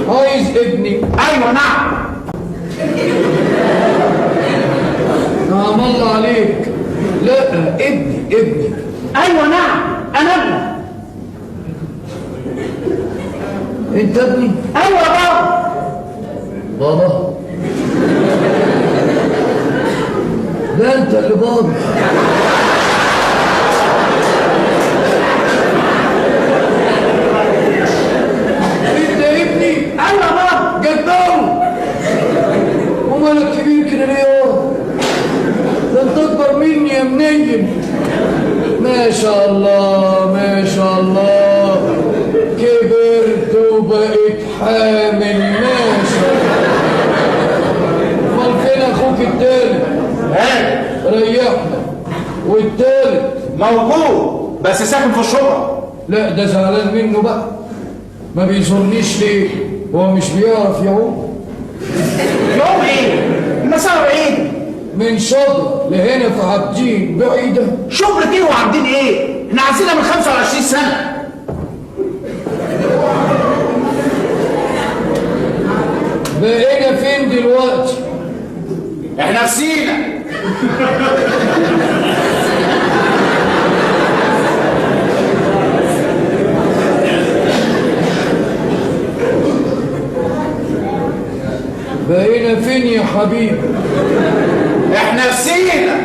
عايز ابني. ايوه نعم. نعم الله عليك. لا ابني. ايوه نعم انا ابني. انت ابني؟ ايوه يا بابا. لا انت اللي بابا. انت ابني؟ ايوه يا بابا. جدعه. ومالك كبير كده ليه؟ ده انت اكبر مني يا منيم. ما شاء الله ما شاء الله، كبرت وبقيت حامل ما شاء الله. امال فين اخوك التالت؟ ريحنا. والتالت موجود بس ساكن في الشقه. لا ده زعلان منه بقى، ما بيزورنيش ليه؟ هو مش بيعرف يعوم؟ يوم ايه؟ المسافه بعيد. من شبرا لهنا في عابدين بعيده. شبرة ايه وعابدين ايه؟ احنا عايزينها من 25 سنه. بقينا فين دلوقتي؟ احنا في سينا. بقينا فين يا حبيبي؟ احنا في سينا.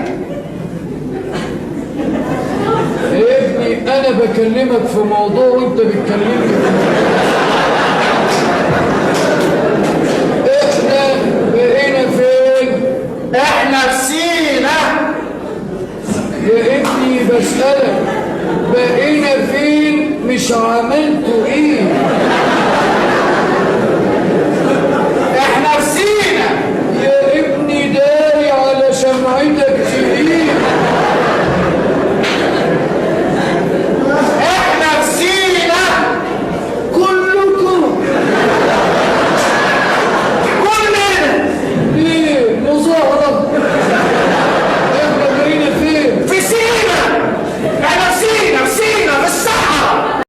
يا ابني انا بكلمك في موضوع وانت بتكلمني في موضوع.